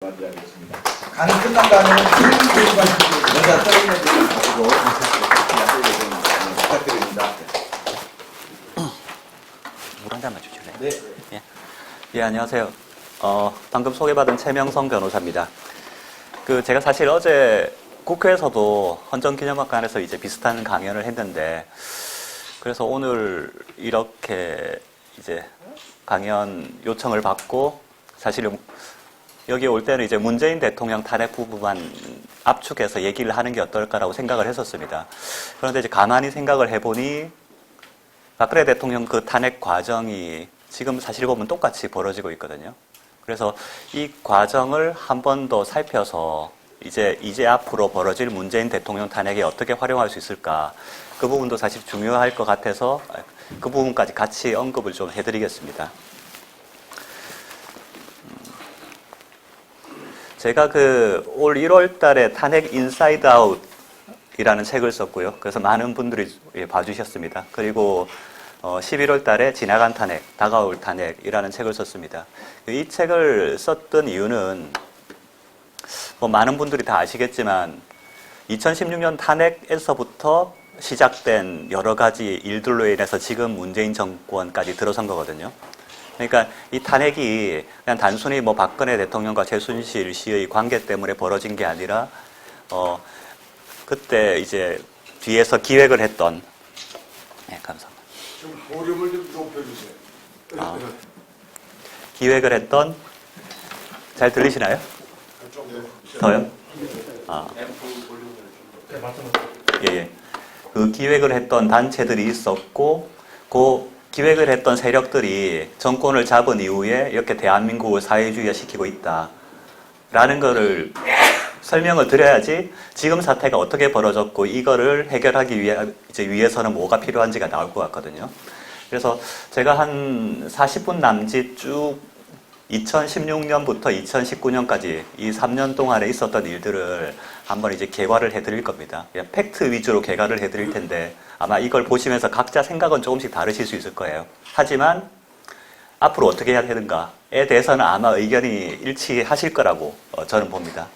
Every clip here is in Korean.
마무리하겠습니다. 강의 끝난 다음에는 여자 서인분들 가지고 야구를 좀 부탁드립니다. 물 한 잔만 주실래요? 네. 예, 안녕하세요. 방금 소개받은 최명성 변호사입니다. 제가 사실 어제 국회에서도 헌정기념학관에서 이제 비슷한 강연을 했는데, 그래서 오늘 이렇게 이제 강연 요청을 받고, 사실은 여기 올 때는 이제 문재인 대통령 탄핵 부분만 압축해서 얘기를 하는 게 어떨까라고 생각을 했었습니다. 그런데 이제 가만히 생각을 해보니, 박근혜 대통령 그 탄핵 과정이 지금 사실 보면 똑같이 벌어지고 있거든요. 그래서 이 과정을 한 번 더 살펴서 이제 앞으로 벌어질 문재인 대통령 탄핵에 어떻게 활용할 수 있을까, 그 부분도 사실 중요할 것 같아서 그 부분까지 같이 언급을 좀 해드리겠습니다. 제가 올 1월 달에 탄핵 인사이드 아웃이라는 책을 썼고요. 그래서 많은 분들이 봐주셨습니다. 그리고 11월 달에 지나간 탄핵, 다가올 탄핵이라는 책을 썼습니다. 이 책을 썼던 이유는 많은 분들이 다 아시겠지만 2016년 탄핵에서부터 시작된 여러 가지 일들로 인해서 지금 문재인 정권까지 들어선 거거든요. 그러니까 이 탄핵이 그냥 단순히 박근혜 대통령과 최순실 씨의 관계 때문에 벌어진 게 아니라 그때 이제 뒤에서 기획을 했던, 네, 감사합니다. 좀 볼륨을 좀 높여주세요. 기획을 했던, 잘 들리시나요? 더요? 예. 그 기획을 했던 단체들이 있었고, 그 기획을 했던 세력들이 정권을 잡은 이후에 이렇게 대한민국을 사회주의화 시키고 있다 라는 거를 설명을 드려야지 지금 사태가 어떻게 벌어졌고 이거를 해결하기 위해서는 뭐가 필요한지가 나올 것 같거든요. 그래서 제가 한 40분 남짓 쭉 2016년부터 2019년까지 이 3년 동안에 있었던 일들을 한번 이제 개괄을 해드릴 겁니다. 팩트 위주로 개괄을 해드릴 텐데 아마 이걸 보시면서 각자 생각은 조금씩 다르실 수 있을 거예요. 하지만 앞으로 어떻게 해야 되는가에 대해서는 아마 의견이 일치하실 거라고 저는 봅니다.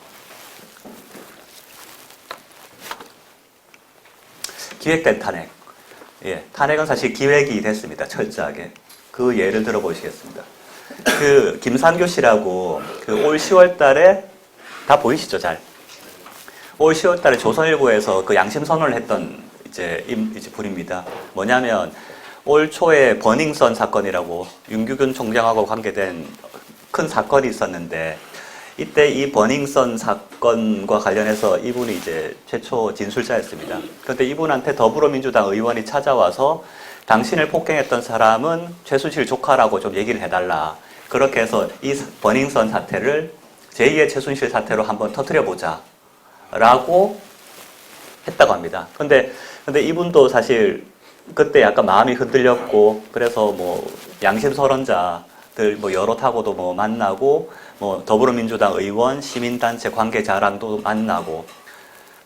기획된 탄핵. 예, 탄핵은 사실 기획이 됐습니다. 철저하게. 그 예를 들어 보시겠습니다. 김상교 씨라고 올 10월 달에, 다 보이시죠, 잘? 올 10월 달에 조선일보에서 양심 선언을 했던 이제 분입니다. 뭐냐면, 올 초에 버닝썬 사건이라고 윤규균 총장하고 관계된 큰 사건이 있었는데, 이때 이 버닝썬 사건과 관련해서 이분이 이제 최초 진술자였습니다. 그런데 이분한테 더불어민주당 의원이 찾아와서 당신을 폭행했던 사람은 최순실 조카라고 좀 얘기를 해달라. 그렇게 해서 이 버닝썬 사태를 제2의 최순실 사태로 한번 터뜨려보자 라고 했다고 합니다. 근데 이분도 사실 그때 약간 마음이 흔들렸고, 그래서 양심설원자들 여럿하고도 만나고, 더불어민주당 의원, 시민단체 관계자랑도 만나고,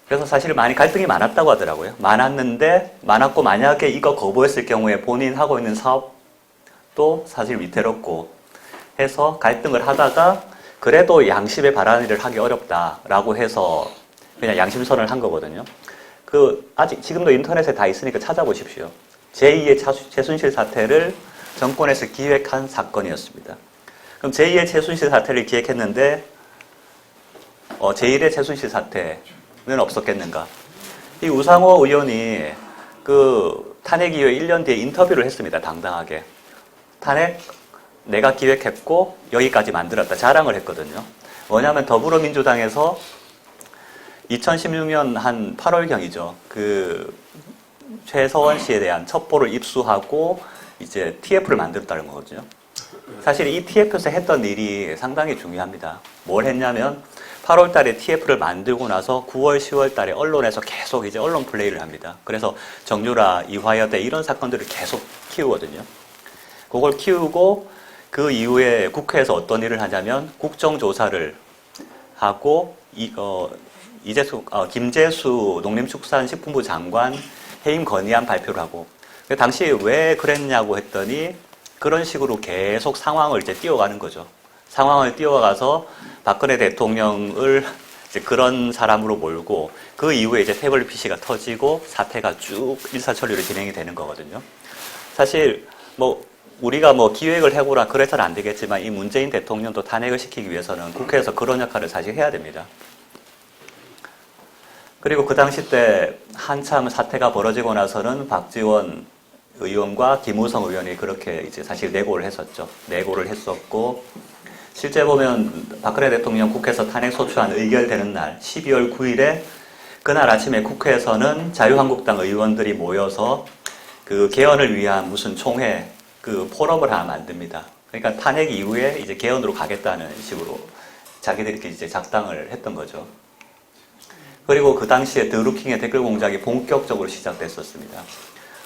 그래서 사실 많이 갈등이 많았다고 하더라고요. 많았고 만약에 이거 거부했을 경우에 본인 하고 있는 사업도 사실 위태롭고 해서 갈등을 하다가 그래도 양심의 발언을 하기 어렵다라고 해서 그냥 양심선언을 한 거거든요. 아직 지금도 인터넷에 다 있으니까 찾아보십시오. 제2의 최순실 사태를 정권에서 기획한 사건이었습니다. 그럼 제2의 최순실 사태를 기획했는데 제1의 최순실 사태는 없었겠는가? 이 우상호 의원이 탄핵 이후에 1년 뒤에 인터뷰를 했습니다. 당당하게. 탄핵 내가 기획했고 여기까지 만들었다. 자랑을 했거든요. 뭐냐면 더불어민주당에서 2016년 한 8월경이죠. 최서원 씨에 대한 첩보를 입수하고 이제 TF를 만들었다는 거거든요. 사실 이 TF에서 했던 일이 상당히 중요합니다. 뭘 했냐면 8월 달에 TF를 만들고 나서 9월, 10월 달에 언론에서 계속 이제 언론 플레이를 합니다. 그래서 정유라, 이화여대 이런 사건들을 계속 키우거든요. 그걸 키우고 그 이후에 국회에서 어떤 일을 하냐면 국정조사를 하고 김재수 농림축산식품부 장관 해임 건의안 발표를 하고, 당시에 왜 그랬냐고 했더니 그런 식으로 계속 상황을 이제 띄워가는 거죠. 상황을 띄워가서 박근혜 대통령을 이제 그런 사람으로 몰고 그 이후에 이제 태블릿 PC가 터지고 사태가 쭉 일사천리로 진행이 되는 거거든요. 사실 뭐 우리가 뭐 기획을 해보라 그래서는 안 되겠지만 이 문재인 대통령도 탄핵을 시키기 위해서는 국회에서 그런 역할을 사실 해야 됩니다. 그리고 그 당시 때 한참 사태가 벌어지고 나서는 박지원 의원과 김우성 의원이 그렇게 이제 사실 내고를 했었죠. 내고를 했었고, 실제 보면 박근혜 대통령 국회에서 탄핵 소추안 의결되는 날 12월 9일에 그날 아침에 국회에서는 자유한국당 의원들이 모여서 그 개헌을 위한 무슨 총회 그 포럼을 하나 만듭니다. 그러니까 탄핵 이후에 이제 개헌으로 가겠다는 식으로 자기들끼리 이제 작당을 했던 거죠. 그리고 그 당시에 드루킹의 댓글 공작이 본격적으로 시작됐었습니다.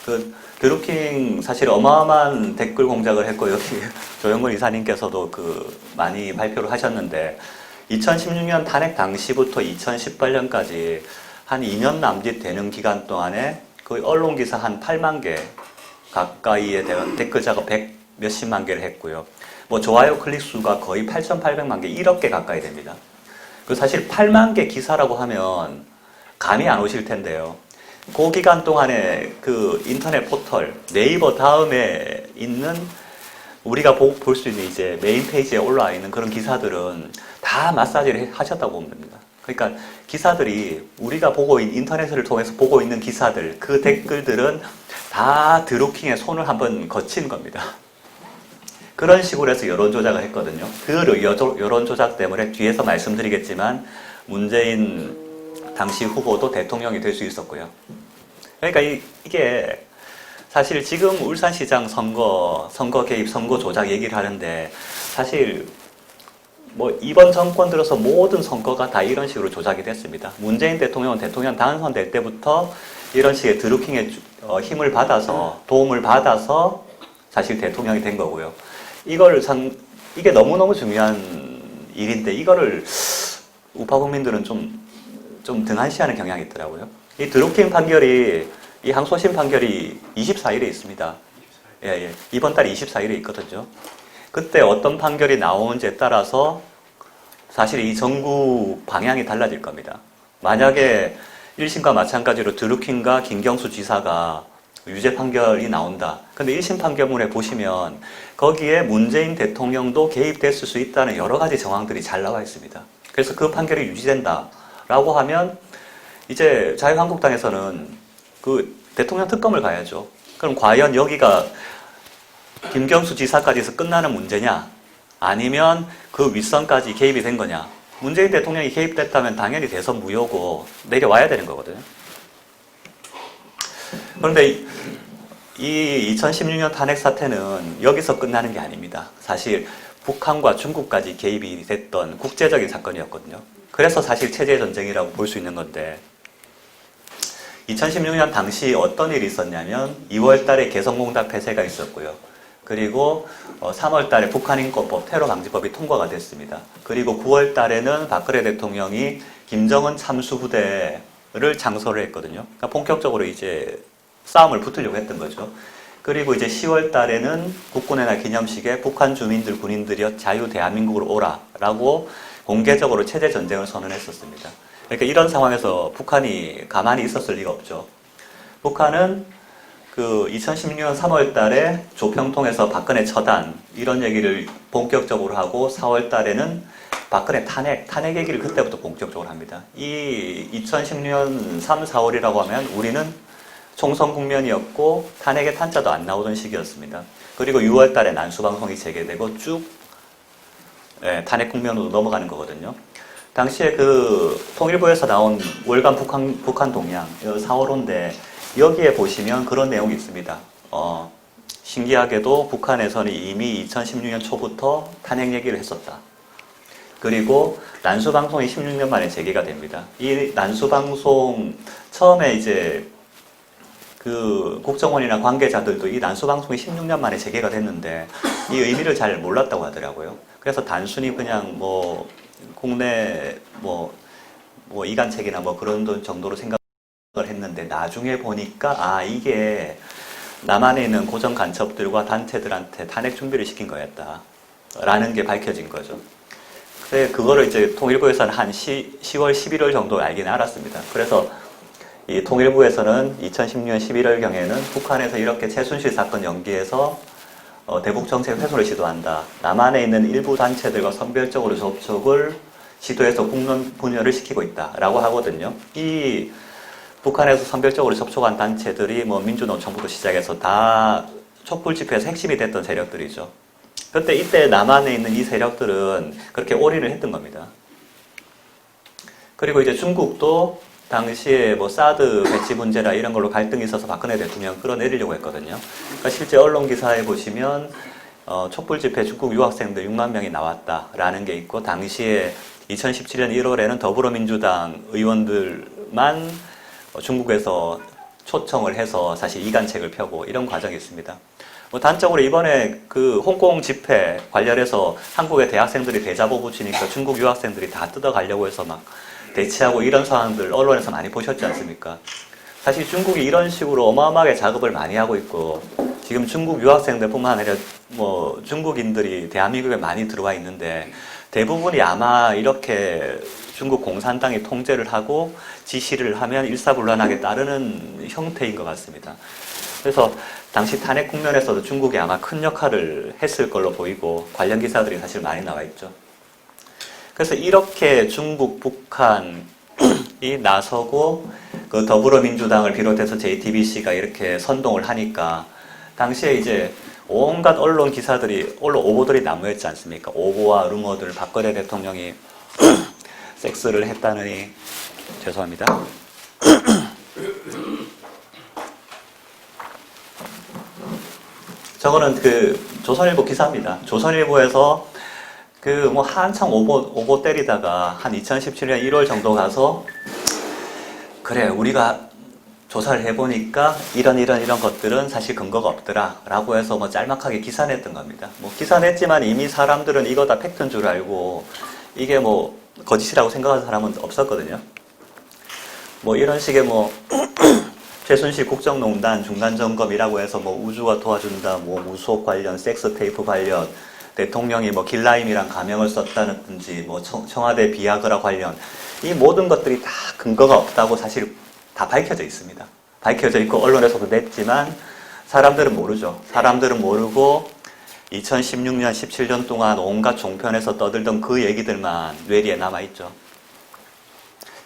그 드루킹 사실 어마어마한 댓글 공작을 했고 여기 조영근 이사님께서도 그 많이 발표를 하셨는데 2016년 탄핵 당시부터 2018년까지 한 2년 남짓 되는 기간 동안에 거의 언론 기사 한 8만 개 가까이에 대한 댓글 작업 100 몇십만 개를 했고요. 뭐 좋아요 클릭 수가 거의 8,800만 개, 1억 개 가까이 됩니다. 그 사실 8만 개 기사라고 하면 감이 안 오실 텐데요. 그 기간 동안에 그 인터넷 포털 네이버 다음에 있는 우리가 볼 수 있는 이제 메인 페이지에 올라와 있는 그런 기사들은 다 마사지를 하셨다고 보면 됩니다. 그러니까 기사들이 우리가 보고 있는 인터넷을 통해서 보고 있는 기사들 그 댓글들은 다 드루킹의 손을 한번 거친 겁니다. 그런 식으로 해서 여론조작을 했거든요. 그 여론조작 때문에 뒤에서 말씀드리겠지만 문재인 당시 후보도 대통령이 될 수 있었고요. 그러니까 이게 사실 지금 울산시장 선거 개입, 선거 조작 얘기를 하는데 사실 뭐 이번 정권 들어서 모든 선거가 다 이런 식으로 조작이 됐습니다. 문재인 대통령은 대통령 당선될 때부터 이런 식의 드루킹의 힘을 받아서 도움을 받아서 사실 대통령이 된 거고요. 이게 너무너무 중요한 일인데 이거를 우파 국민들은 좀 등한시하는 경향이 있더라고요. 이 드루킹 판결이 이 항소심 판결이 24일에 있습니다. 예. 이번 달 24일에 있거든요. 그때 어떤 판결이 나오는지에 따라서 사실 이 정부 방향이 달라질 겁니다. 만약에 1심과 마찬가지로 드루킹과 김경수 지사가 유죄 판결이 나온다. 근데 1심 판결문에 보시면 거기에 문재인 대통령도 개입됐을 수 있다는 여러 가지 정황들이 잘 나와 있습니다. 그래서 그 판결이 유지된다라고 하면 이제 자유한국당에서는 그 대통령 특검을 가야죠. 그럼 과연 여기가 김경수 지사까지 해서 끝나는 문제냐? 아니면 그 윗선까지 개입이 된 거냐? 문재인 대통령이 개입됐다면 당연히 대선 무효고 내려와야 되는 거거든요. 그런데 이 2016년 탄핵 사태는 여기서 끝나는 게 아닙니다. 사실 북한과 중국까지 개입이 됐던 국제적인 사건이었거든요. 그래서 사실 체제전쟁이라고 볼 수 있는 건데 2016년 당시 어떤 일이 있었냐면 2월 달에 개성공단 폐쇄가 있었고요. 그리고 3월 달에 북한인권법 테러방지법이 통과가 됐습니다. 그리고 9월 달에는 박근혜 대통령이 김정은 참수부대를 창설을 했거든요. 그러니까 본격적으로 이제 싸움을 붙으려고 했던 거죠. 그리고 이제 10월 달에는 국군의 날 기념식에 북한 주민들, 군인들이여 자유 대한민국으로 오라라고 공개적으로 체제 전쟁을 선언했었습니다. 그러니까 이런 상황에서 북한이 가만히 있었을 리가 없죠. 북한은 그 2016년 3월 달에 조평통에서 박근혜 처단 이런 얘기를 본격적으로 하고 4월 달에는 박근혜 탄핵 얘기를 그때부터 본격적으로 합니다. 이 2016년 3, 4월이라고 하면 우리는 총선 국면이었고 탄핵의 탄자도 안 나오던 시기였습니다. 그리고 6월 달에 난수방송이 재개되고 쭉 탄핵 국면으로 넘어가는 거거든요. 당시에 그 통일부에서 나온 월간 북한 동향 4월호인데 여기에 보시면 그런 내용이 있습니다. 신기하게도 북한에서는 이미 2016년 초부터 탄핵 얘기를 했었다. 그리고 난수방송이 16년 만에 재개가 됩니다. 이 난수방송 처음에 이제 그 국정원이나 관계자들도 이 난수방송이 16년 만에 재개가 됐는데 이 의미를 잘 몰랐다고 하더라고요. 그래서 단순히 그냥 뭐 국내 뭐 이간책이나 뭐 그런 정도로 생각을 했는데 나중에 보니까 이게 남한에 있는 고정 간첩들과 단체들한테 탄핵 준비를 시킨 거였다. 라는 게 밝혀진 거죠. 그래, 그거를 이제 통일부에서는 한 10월, 11월 정도 알긴 알았습니다. 그래서 이 통일부에서는 2016년 11월경에는 북한에서 이렇게 최순실 사건 연기해서 대북 정책 훼손을 시도한다. 남한에 있는 일부 단체들과 선별적으로 접촉을 시도해서 국론 분열을 시키고 있다라고 하거든요. 이 북한에서 선별적으로 접촉한 단체들이 뭐 민주노총부터 시작해서 다 촛불 집회에서 핵심이 됐던 세력들이죠. 그런데 이때 남한에 있는 이 세력들은 그렇게 올인을 했던 겁니다. 그리고 이제 중국도 당시에 뭐 사드 배치 문제나 이런 걸로 갈등이 있어서 박근혜 대통령 끌어내리려고 했거든요. 그러니까 실제 언론 기사에 보시면 촛불 집회 중국 유학생들 6만 명이 나왔다라는 게 있고, 당시에 2017년 1월에는 더불어민주당 의원들만 중국에서 초청을 해서 사실 이간책을 펴고 이런 과정이 있습니다. 뭐 단적으로 이번에 그 홍콩 집회 관련해서 한국의 대학생들이 대자보 붙이니까 중국 유학생들이 다 뜯어가려고 해서 막 대치하고 이런 상황들 언론에서 많이 보셨지 않습니까? 사실 중국이 이런 식으로 어마어마하게 작업을 많이 하고 있고, 지금 중국 유학생들뿐만 아니라 뭐 중국인들이 대한민국에 많이 들어와 있는데 대부분이 아마 이렇게 중국 공산당이 통제를 하고 지시를 하면 일사불란하게 따르는 형태인 것 같습니다. 그래서 당시 탄핵 국면에서도 중국이 아마 큰 역할을 했을 걸로 보이고 관련 기사들이 사실 많이 나와 있죠. 그래서 이렇게 중국, 북한이 나서고 그 더불어민주당을 비롯해서 JTBC가 이렇게 선동을 하니까 당시에 이제 온갖 언론 기사들이, 언론 오보들이 난무했지 않습니까? 오보와 루머들, 박근혜 대통령이 섹스를 했다느니, 죄송합니다. 저거는 그 조선일보 기사입니다. 조선일보에서 그 뭐 한창 오보 때리다가 한 2017년 1월 정도 가서, 그래 우리가 조사를 해보니까 이런 것들은 사실 근거가 없더라 라고 해서 뭐 짤막하게 기사냈던 겁니다. 뭐 기사냈지만 이미 사람들은 이거 다 팩트인 줄 알고 이게 뭐 거짓이라고 생각하는 사람은 없었거든요. 뭐 이런 식의 뭐 최순실 국정농단 중간점검이라고 해서 뭐 우주가 도와준다, 뭐 무속 관련, 섹스 테이프 관련, 대통령이 뭐 길라임이랑 가명을 썼다든지, 뭐 청와대 비아그라 관련, 이 모든 것들이 다 근거가 없다고 사실 다 밝혀져 있습니다. 밝혀져 있고 언론에서도 냈지만 사람들은 모르죠. 사람들은 모르고 2016년, 17년 동안 온갖 종편에서 떠들던 그 얘기들만 뇌리에 남아있죠.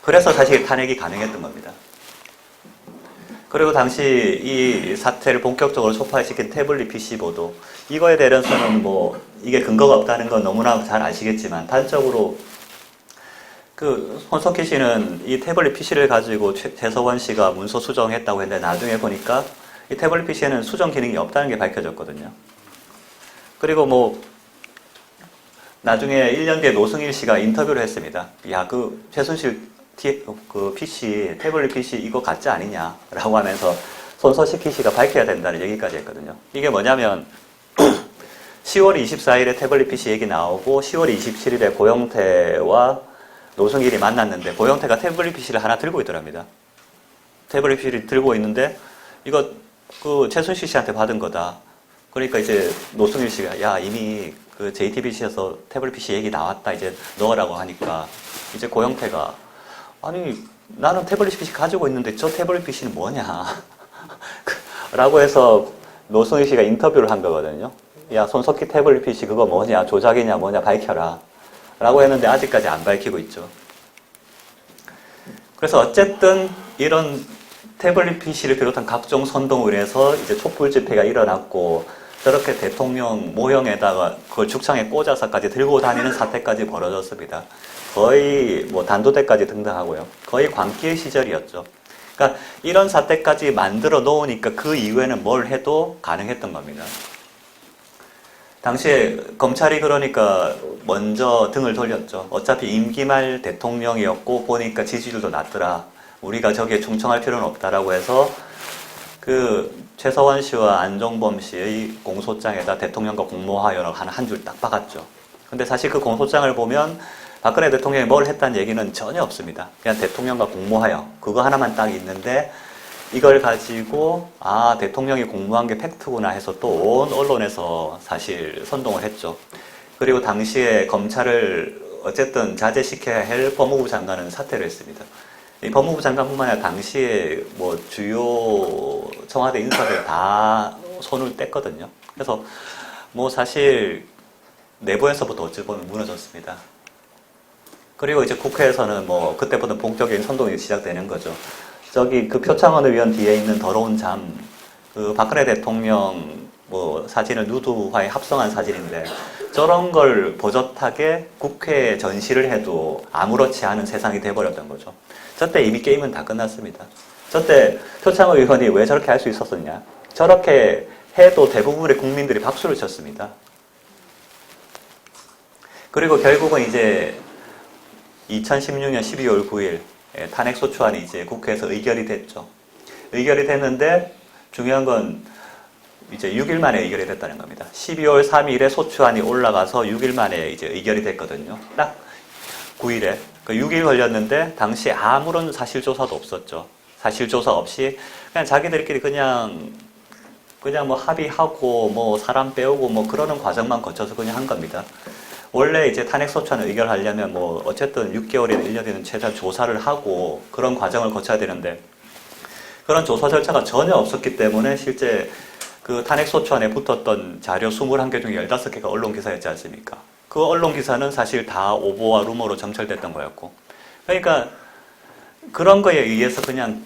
그래서 사실 탄핵이 가능했던 겁니다. 그리고 당시 이 사태를 본격적으로 촉발시킨 태블릿 PC 보도, 이거에 대해서는 뭐 이게 근거가 없다는 건 너무나 잘 아시겠지만, 단적으로 그 손석희 씨는 이 태블릿 PC를 가지고 최서원 씨가 문서 수정했다고 했는데 나중에 보니까 이 태블릿 PC에는 수정 기능이 없다는 게 밝혀졌거든요. 그리고 뭐 나중에 1년 뒤에 노승일 씨가 인터뷰를 했습니다. 야, 그 최순실 그 PC, 태블릿 PC 이거 가짜 아니냐 라고 하면서 손석희 씨가 밝혀야 된다는 얘기까지 했거든요. 이게 뭐냐면 10월 24일에 태블릿 PC 얘기 나오고 10월 27일에 고영태와 노승일이 만났는데 고영태가 태블릿 PC를 하나 들고 있더랍니다. 태블릿 PC를 들고 있는데 이거 그 최순실 씨한테 받은 거다. 그러니까 이제 노승일 씨가 야, 이미 그 JTBC에서 태블릿 PC 얘기 나왔다, 이제 넣으라고 하니까 이제 고영태가 아니 나는 태블릿 PC 가지고 있는데 저 태블릿 PC는 뭐냐 라고 해서 노승일 씨가 인터뷰를 한 거거든요. 야, 손석희 태블릿 PC 그거 뭐냐, 조작이냐 뭐냐 밝혀라 라고 했는데 아직까지 안 밝히고 있죠. 그래서 어쨌든 이런 태블릿 PC를 비롯한 각종 선동을 해서 이제 촛불 집회가 일어났고, 저렇게 대통령 모형에다가 그걸 죽창에 꽂아서까지 들고 다니는 사태까지 벌어졌습니다. 거의 뭐 단도대까지 등장하고요. 거의 광기의 시절이었죠. 그러니까 이런 사태까지 만들어 놓으니까 그 이후에는 뭘 해도 가능했던 겁니다. 당시에 검찰이 그러니까 먼저 등을 돌렸죠. 어차피 임기 말 대통령이었고 보니까 지지율도 낮더라. 우리가 저기에 충청할 필요는 없다라고 해서 그 최서원 씨와 안종범 씨의 공소장에다 대통령과 공모하여라 하는 한 줄 딱 박았죠. 근데 사실 그 공소장을 보면 박근혜 대통령이 뭘 했다는 얘기는 전혀 없습니다. 그냥 대통령과 공모하여 그거 하나만 딱 있는데, 이걸 가지고 아, 대통령이 공모한 게 팩트구나 해서 또 온 언론에서 사실 선동을 했죠. 그리고 당시에 검찰을 어쨌든 자제시켜야 할 법무부 장관은 사퇴를 했습니다. 이 법무부 장관뿐만 아니라 당시에 뭐 주요 청와대 인사들 다 손을 뗐거든요. 그래서 뭐 사실 내부에서부터 어찌 보면 무너졌습니다. 그리고 이제 국회에서는 뭐 그때부터 본격적인 선동이 시작되는 거죠. 저기 그 표창원 의원 뒤에 있는 더러운 잠, 그 박근혜 대통령 뭐 사진을 누드화에 합성한 사진인데 저런 걸 버젓하게 국회에 전시를 해도 아무렇지 않은 세상이 돼버렸던 거죠. 저때 이미 게임은 다 끝났습니다. 저때 표창원 의원이 왜 저렇게 할 수 있었었냐? 저렇게 해도 대부분의 국민들이 박수를 쳤습니다. 그리고 결국은 이제 2016년 12월 9일 탄핵소추안이 이제 국회에서 의결이 됐죠. 의결이 됐는데 중요한 건 이제 6일 만에 의결이 됐다는 겁니다. 12월 3일에 소추안이 올라가서 6일 만에 이제 의결이 됐거든요. 딱 9일에. 그 6일 걸렸는데 당시 아무런 사실조사도 없었죠. 사실조사 없이 그냥 자기들끼리 그냥 뭐 합의하고 뭐 사람 빼오고 뭐 그러는 과정만 거쳐서 그냥 한 겁니다. 원래 이제 탄핵소추안을 의결하려면 뭐 어쨌든 6개월이나 1년이나 최소한 조사를 하고 그런 과정을 거쳐야 되는데 그런 조사 절차가 전혀 없었기 때문에 실제 그 탄핵소추안에 붙었던 자료 21개 중에 15개가 언론기사였지 않습니까? 그 언론기사는 사실 다 오보와 루머로 점철됐던 거였고. 그러니까 그런 거에 의해서 그냥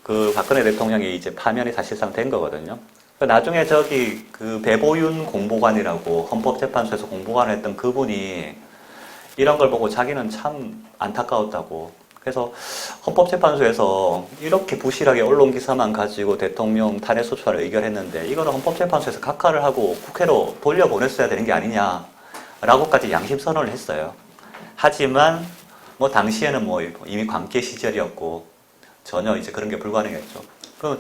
그 박근혜 대통령이 이제 파면이 사실상 된 거거든요. 나중에 저기 그 배보윤 공보관이라고 헌법재판소에서 공보관을 했던 그분이 이런 걸 보고 자기는 참 안타까웠다고. 그래서 헌법재판소에서 이렇게 부실하게 언론 기사만 가지고 대통령 탄핵소추안을 의결했는데 이거는 헌법재판소에서 각하를 하고 국회로 돌려보냈어야 되는 게 아니냐라고까지 양심선언을 했어요. 하지만 뭐 당시에는 뭐 이미 광기 시절이었고 전혀 이제 그런 게 불가능했죠. 그럼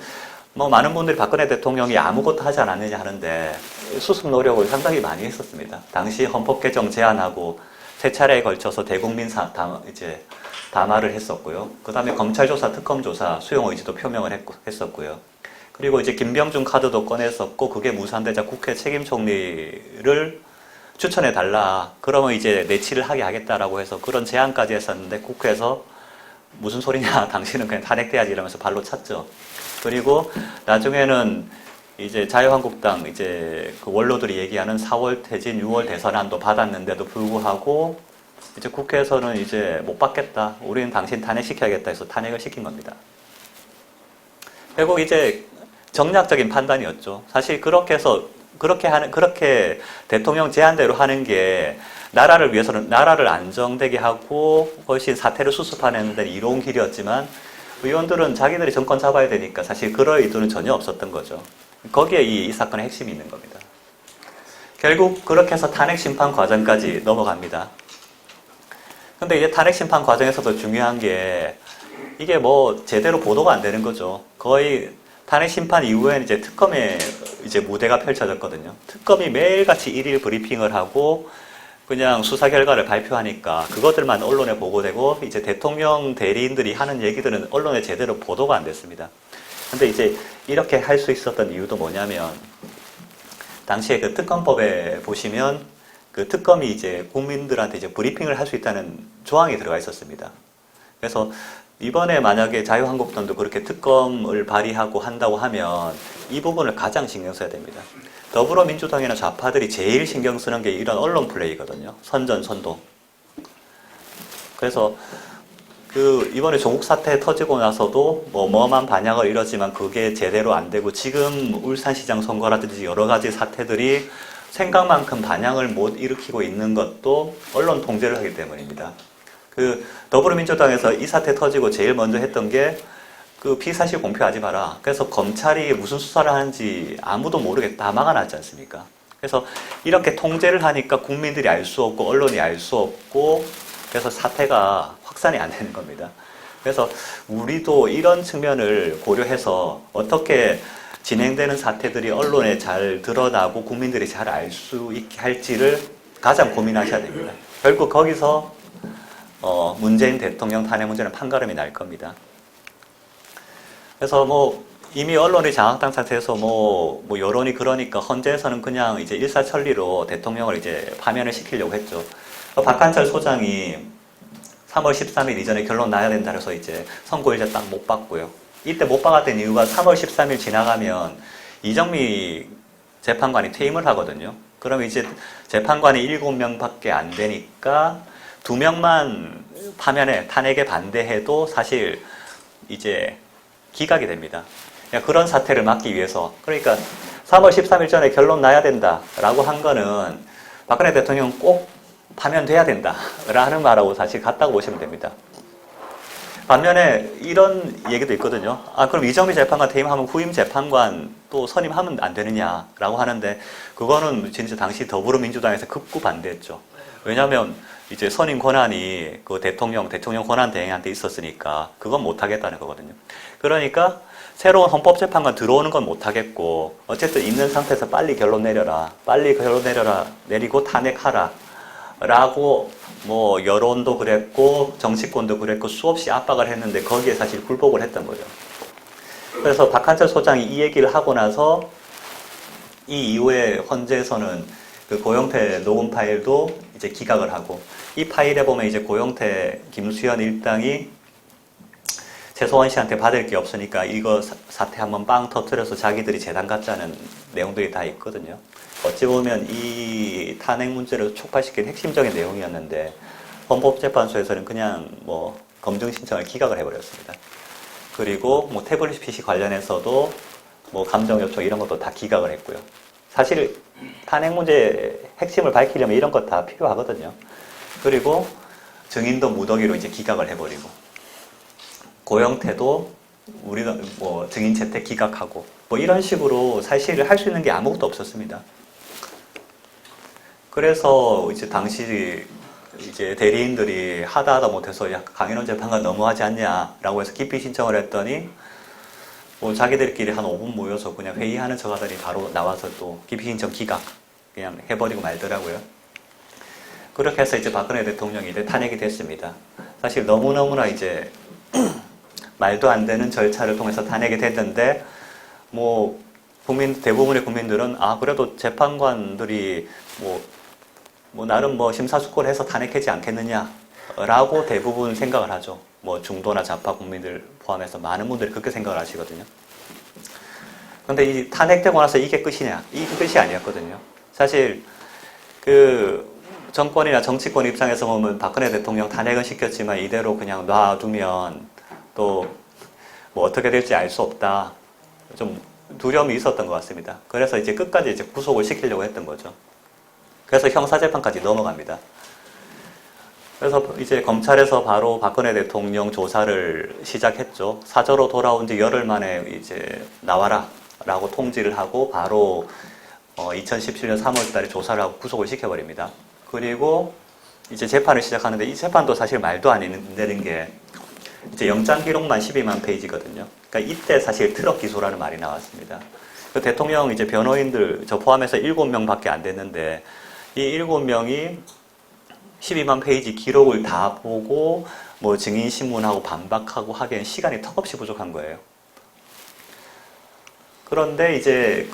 뭐 많은 분들이 박근혜 대통령이 아무것도 하지 않았느냐 하는데 수습 노력을 상당히 많이 했었습니다. 당시 헌법 개정 제안하고 세 차례에 걸쳐서 대국민 담화를 했었고요. 그 다음에 검찰 조사, 특검 조사 수용 의지도 표명을 했었고요. 그리고 이제 김병준 카드도 꺼냈었고 그게 무산되자 국회 책임 총리를 추천해 달라. 그러면 이제 내치를 하게 하겠다라고 해서 그런 제안까지 했었는데 국회에서 무슨 소리냐, 당신은 그냥 탄핵돼야지 이러면서 발로 찼죠. 그리고 나중에는 이제 자유한국당 이제 그 원로들이 얘기하는 4월 퇴진, 6월 대선안도 받았는데도 불구하고 이제 국회에서는 이제 못 받겠다. 우리는 당신 탄핵시켜야겠다 해서 탄핵을 시킨 겁니다. 결국 이제 정략적인 판단이었죠. 사실 그렇게 대통령 제안대로 하는 게 나라를 위해서는 나라를 안정되게 하고 훨씬 사태를 수습하는 데는 이로운 길이었지만 의원들은 자기들이 정권 잡아야 되니까 사실 그럴 의도는 전혀 없었던 거죠. 거기에 이 사건의 핵심이 있는 겁니다. 결국 그렇게 해서 탄핵 심판 과정까지 넘어갑니다. 근데 이제 탄핵 심판 과정에서도 중요한 게 이게 뭐 제대로 보도가 안 되는 거죠. 거의 탄핵 심판 이후에는 이제 특검의 이제 무대가 펼쳐졌거든요. 특검이 매일같이 일일 브리핑을 하고 그냥 수사 결과를 발표하니까 그것들만 언론에 보고되고 이제 대통령 대리인들이 하는 얘기들은 언론에 제대로 보도가 안 됐습니다. 근데 이제 이렇게 할 수 있었던 이유도 뭐냐면 당시에 그 특검법에 보시면 그 특검이 이제 국민들한테 이제 브리핑을 할 수 있다는 조항이 들어가 있었습니다. 그래서 이번에 만약에 자유한국당도 그렇게 특검을 발의하고 한다고 하면 이 부분을 가장 신경 써야 됩니다. 더불어민주당이나 좌파들이 제일 신경 쓰는 게 이런 언론 플레이거든요. 선전선동. 그래서 그 이번에 조국 사태 터지고 나서도 뭐 어마어마한 반향을 이뤘지만 그게 제대로 안 되고 지금 울산시장 선거라든지 여러 가지 사태들이 생각만큼 반향을 못 일으키고 있는 것도 언론 통제를 하기 때문입니다. 그 더불어민주당에서 이 사태 터지고 제일 먼저 했던 게 그 피사실 공표하지 마라. 그래서 검찰이 무슨 수사를 하는지 아무도 모르게 다 막아놨지 않습니까? 그래서 이렇게 통제를 하니까 국민들이 알 수 없고 언론이 알 수 없고 그래서 사태가 확산이 안 되는 겁니다. 그래서 우리도 이런 측면을 고려해서 어떻게 진행되는 사태들이 언론에 잘 드러나고 국민들이 잘 알 수 있게 할지를 가장 고민하셔야 됩니다. 결국 거기서 문재인 대통령 탄핵 문제는 판가름이 날 겁니다. 그래서 뭐 이미 언론이 장악당 상태에서 뭐 여론이 그러니까 헌재에서는 그냥 이제 일사천리로 대통령을 이제 파면을 시키려고 했죠. 박한철 소장이 3월 13일 이전에 결론 나야 된다 해서 이제 선고일자 딱 못 받고요. 이때 못 받았던 이유가 3월 13일 지나가면 이정미 재판관이 퇴임을 하거든요. 그럼 이제 재판관이 7명밖에 안 되니까 2명만 파면에 탄핵에 반대해도 사실 이제 기각이 됩니다. 그런 사태를 막기 위해서, 그러니까 3월 13일 전에 결론 나야 된다라고 한 거는 박근혜 대통령 꼭 파면돼야 된다라는 말하고 사실 같다고 보시면 됩니다. 반면에 이런 얘기도 있거든요. 그럼 이정미 재판관 퇴임하면 후임 재판관 또 선임하면 안 되느냐라고 하는데, 그거는 진짜 당시 더불어민주당에서 극구 반대했죠. 왜냐하면 이제 선임 권한이 그 대통령 권한 대행한테 있었으니까 그건 못하겠다는 거거든요. 그러니까 새로운 헌법재판관 들어오는 건 못하겠고, 어쨌든 있는 상태에서 빨리 결론 내려라, 내리고 탄핵하라 라고 뭐 여론도 그랬고 정치권도 그랬고 수없이 압박을 했는데 거기에 사실 굴복을 했던 거죠. 그래서 박한철 소장이 이 얘기를 하고 나서 이 이후에 헌재에서는 그 고영태 녹음 파일도 이제 기각을 하고, 이 파일에 보면 이제 고영태, 김수현 일당이 최소원 씨한테 받을 게 없으니까 이거 사태 한번 빵 터뜨려서 자기들이 재단 갖자는 내용들이 다 있거든요. 어찌 보면 이 탄핵 문제를 촉발시킨 핵심적인 내용이었는데 헌법재판소에서는 그냥 뭐 검증 신청을 기각을 해버렸습니다. 그리고 뭐 태블릿 PC 관련해서도 뭐 감정 요청 이런 것도 다 기각을 했고요. 사실 탄핵 문제 핵심을 밝히려면 이런 것 다 필요하거든요. 그리고 증인도 무더기로 이제 기각을 해버리고, 고영태도 우리가 뭐 증인 채택 기각하고 뭐 이런 식으로 사실 할 수 있는 게 아무것도 없었습니다. 그래서 이제 당시 이제 대리인들이 하다 못해서 야, 강인원 재판관 너무하지 않냐라고 해서 기피 신청을 했더니 뭐 자기들끼리 한 5분 모여서 그냥 회의하는 척하더니 바로 나와서 또 기피 신청 기각 그냥 해버리고 말더라고요. 그렇게 해서 이제 박근혜 대통령이 이제 탄핵이 됐습니다. 사실 너무너무나 이제 말도 안 되는 절차를 통해서 탄핵이 됐는데, 뭐 대부분의 국민들은 그래도 재판관들이 뭐 나름 뭐 심사숙고를 탄핵하지 않겠느냐라고 대부분 생각을 하죠. 뭐 중도나 좌파 국민들 포함해서 많은 분들이 그렇게 생각을 하시거든요. 그런데 이 탄핵되고 나서 이게 끝이냐? 이게 끝이 아니었거든요. 사실 그 정권이나 정치권 입장에서 보면 박근혜 대통령 탄핵은 시켰지만 이대로 그냥 놔두면 또 뭐 어떻게 될지 알 수 없다. 좀 두려움이 있었던 것 같습니다. 그래서 이제 끝까지 이제 구속을 시키려고 했던 거죠. 그래서 형사재판까지 넘어갑니다. 그래서 이제 검찰에서 바로 박근혜 대통령 조사를 시작했죠. 사저로 돌아온 지 열흘 만에 이제 나와라 라고 통지를 하고 바로 2017년 3월 달에 조사를 하고 구속을 시켜버립니다. 그리고 이제 재판을 시작하는데, 이 재판도 사실 말도 안 되는 게 이제 영장 기록만 12만 페이지거든요. 그러니까 이때 사실 트럭 기소라는 말이 나왔습니다. 그 대통령 이제 변호인들 저 포함해서 7명밖에 안 됐는데, 이 7명이 12만 페이지 기록을 다 보고 뭐 증인 신문하고 반박하고 하기엔 시간이 턱없이 부족한 거예요. 그런데 이제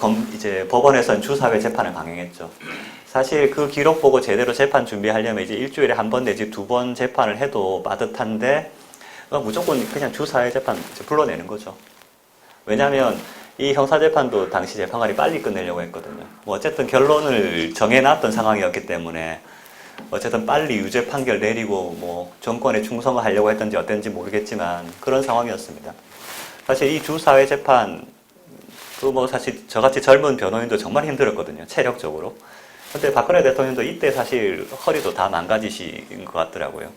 법원에서는 주사회 재판을 강행했죠. 사실 그 기록 보고 제대로 재판 준비하려면 이제 일주일에 한 번 내지 2번 재판을 해도 빠듯한데, 무조건 그냥 주사회 재판 불러내는 거죠. 왜냐하면 이 형사재판도 당시 재판관이 빨리 끝내려고 했거든요. 뭐 어쨌든 결론을 정해놨던 상황이었기 때문에 어쨌든 빨리 유죄 판결 내리고 뭐 정권에 충성을 하려고 했던지 어땠는지 모르겠지만 그런 상황이었습니다. 사실 이 주사회 재판 뭐 사실 저같이 젊은 변호인도 정말 힘들었거든요. 체력적으로. 근데 박근혜 대통령도 이때 사실 허리도 다 망가지신 것 같더라고요.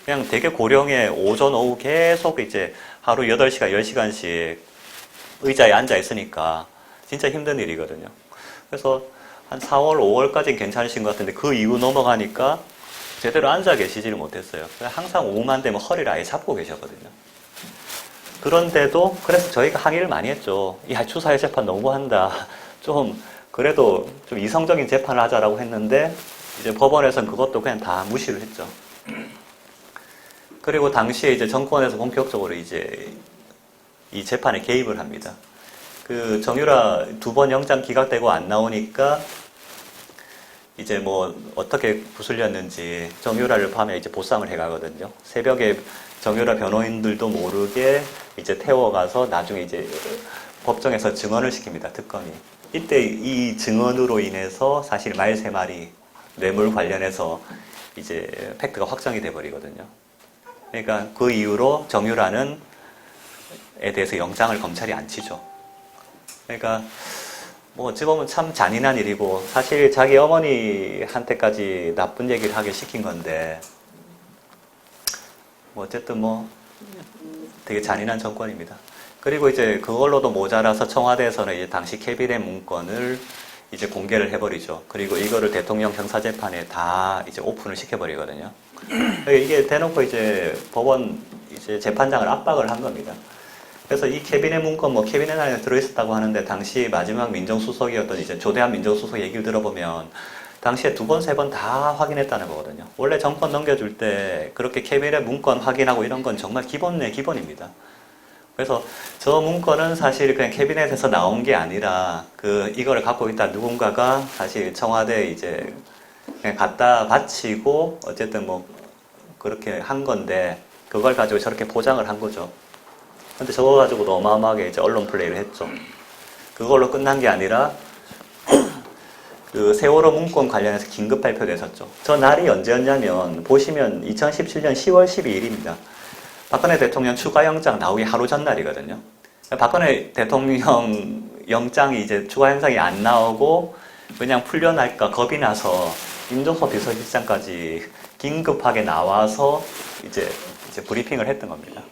그냥 되게 고령에 오전 오후 계속 이제 하루 8시간 10시간씩 의자에 앉아 있으니까 진짜 힘든 일이거든요. 그래서 한 4월 5월까지는 괜찮으신 것 같은데 그 이후 넘어가니까 제대로 앉아 계시지를 못했어요. 항상 오후만 되면 허리를 아예 잡고 계셨거든요. 그런데도 그래서 저희가 항의를 많이 했죠. 야, 주사회 재판 너무한다. 그래도 좀 이성적인 재판을 하자라고 했는데 이제 법원에서는 그것도 그냥 다 무시를 했죠. 그리고 당시에 이제 정권에서 본격적으로 이제 이 재판에 개입을 합니다. 그 정유라 2번 영장 기각되고 안 나오니까 이제 뭐 어떻게 구슬렸는지 정유라를 밤에 이제 보상을 해가거든요. 새벽에 정유라 변호인들도 모르게 이제 태워가서 나중에 이제 법정에서 증언을 시킵니다. 특검이. 이때 이 증언으로 인해서 사실 말 3마리 뇌물 관련해서 이제 팩트가 확정이 돼버리거든요. 그러니까 그 이후로 정유라는 에 대해서 영장을 검찰이 안 치죠. 그러니까 뭐 어찌 보면 참 잔인한 일이고 사실 자기 어머니한테까지 나쁜 얘기를 하게 시킨 건데 뭐 어쨌든 뭐 되게 잔인한 정권입니다. 그리고 이제 그걸로도 모자라서 청와대에서는 이제 당시 캐비넷 문건을 이제 공개를 해버리죠. 그리고 이거를 대통령 형사재판에 다 이제 오픈을 시켜버리거든요. 이게 대놓고 이제 법원 이제 재판장을 압박을 한 겁니다. 그래서 이 캐비넷 문건 뭐 캐비넷 안에 들어있었다고 하는데 당시 마지막 민정수석이었던 이제 조대한 민정수석 얘기를 들어보면 당시에 2번, 3번 다 확인했다는 거거든요. 원래 정권 넘겨줄 때 그렇게 캐비넷 문건 확인하고 이런 건 정말 기본 내 기본입니다. 그래서 저 문건은 사실 그냥 캐비넷에서 나온 게 아니라 이거를 갖고 있다 누군가가 사실 청와대에 이제 그냥 갖다 바치고 어쨌든 뭐 그렇게 한 건데 그걸 가지고 저렇게 포장을 한 거죠. 근데 저거 가지고도 어마어마하게 이제 언론 플레이를 했죠. 그걸로 끝난 게 아니라 그 세월호 문건 관련해서 긴급 발표됐었죠. 저 날이 언제였냐면 보시면 2017년 10월 12일입니다. 박근혜 대통령 추가 영장 나오기 하루 전날이거든요. 박근혜 대통령 영장이 이제 추가 영장이 안 나오고 그냥 풀려날까 겁이 나서 임종석 비서실장까지 긴급하게 나와서 이제 브리핑을 했던 겁니다.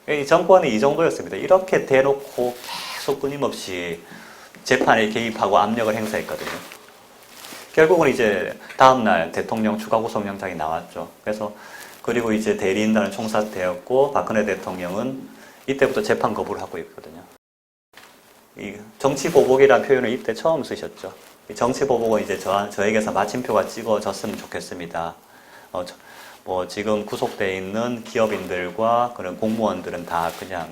이 정권이 이 정도였습니다. 이렇게 대놓고 계속 끊임없이 재판에 개입하고 압력을 행사했거든요. 결국은 이제 다음날 대통령 추가 구속영장이 나왔죠. 그리고 이제 대리인단은 총사퇴였고 박근혜 대통령은 이때부터 재판 거부를 하고 있거든요. 이 정치보복이라는 표현을 이때 처음 쓰셨죠. 이 정치보복은 이제 저에게서 마침표가 찍어졌으면 좋겠습니다. 뭐 지금 구속되어 있는 기업인들과 그런 공무원들은 다 그냥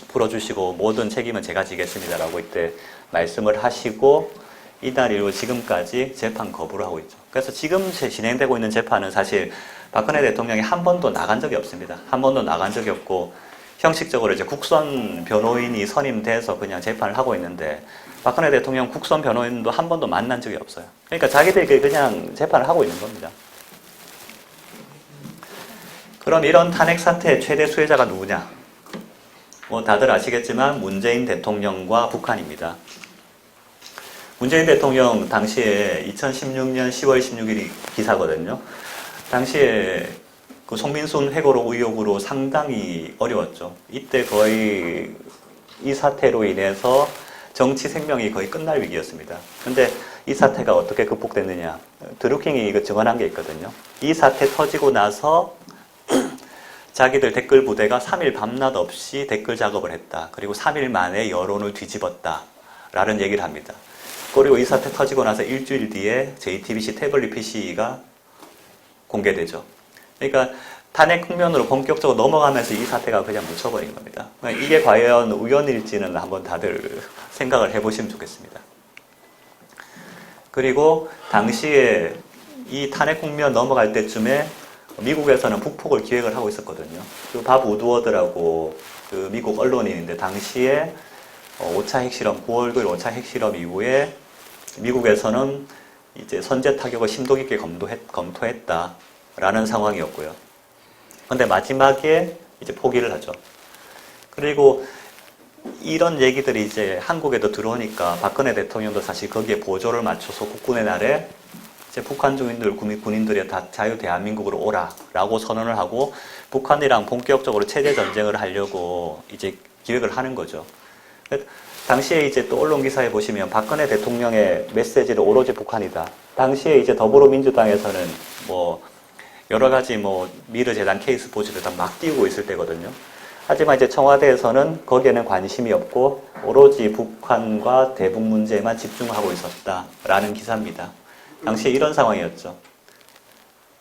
풀어주시고 모든 책임은 제가 지겠습니다라고 이때 말씀을 하시고 이날 이후 지금까지 재판 거부를 하고 있죠. 그래서 지금 진행되고 있는 재판은 사실 박근혜 대통령이 한 번도 나간 적이 없습니다. 한 번도 나간 적이 없고 형식적으로 이제 국선 변호인이 선임돼서 그냥 재판을 하고 있는데 박근혜 대통령 국선 변호인도 한 번도 만난 적이 없어요. 그러니까 자기들끼리 그냥 재판을 하고 있는 겁니다. 그럼 이런 탄핵 사태의 최대 수혜자가 누구냐? 뭐 다들 아시겠지만 문재인 대통령과 북한입니다. 문재인 대통령 당시에 2016년 10월 16일이 기사거든요. 당시에 그 송민순 회고록 의혹으로 상당히 어려웠죠. 이때 거의 이 사태로 인해서 정치 생명이 거의 끝날 위기였습니다. 근데 이 사태가 어떻게 극복됐느냐? 드루킹이 이거 증언한 게 있거든요. 이 사태 터지고 나서 자기들 댓글 부대가 3일 밤낮 없이 댓글 작업을 했다. 그리고 3일 만에 여론을 뒤집었다. 라는 얘기를 합니다. 그리고 이 사태 터지고 나서 일주일 뒤에 JTBC 태블릿 PC가 공개되죠. 그러니까 탄핵 국면으로 본격적으로 넘어가면서 이 사태가 그냥 묻혀버린 겁니다. 이게 과연 우연일지는 한번 다들 생각을 해보시면 좋겠습니다. 그리고 당시에 이 탄핵 국면 넘어갈 때쯤에 미국에서는 북폭을 기획을 하고 있었거든요. 그 밥 우드워드라고 그 미국 언론인인데 당시에 5차 핵실험, 9월 9일 5차 핵실험 이후에 미국에서는 이제 선제 타격을 심도 깊게 검토했다라는 상황이었고요. 근데 마지막에 이제 포기를 하죠. 그리고 이런 얘기들이 이제 한국에도 들어오니까 박근혜 대통령도 사실 거기에 보조를 맞춰서 국군의 날에 이제 북한 주민들, 군인들이 다 자유 대한민국으로 오라라고 선언을 하고 북한이랑 본격적으로 체제 전쟁을 하려고 이제 기획을 하는 거죠. 당시에 이제 또 언론 기사에 보시면 박근혜 대통령의 메시지는 오로지 북한이다. 당시에 이제 더불어민주당에서는 뭐 여러 가지 뭐 미르 재단 케이스 보지를 다 막 띄우고 있을 때거든요. 하지만 이제 청와대에서는 거기에는 관심이 없고 오로지 북한과 대북 문제에만 집중하고 있었다라는 기사입니다. 당시에 이런 상황이었죠.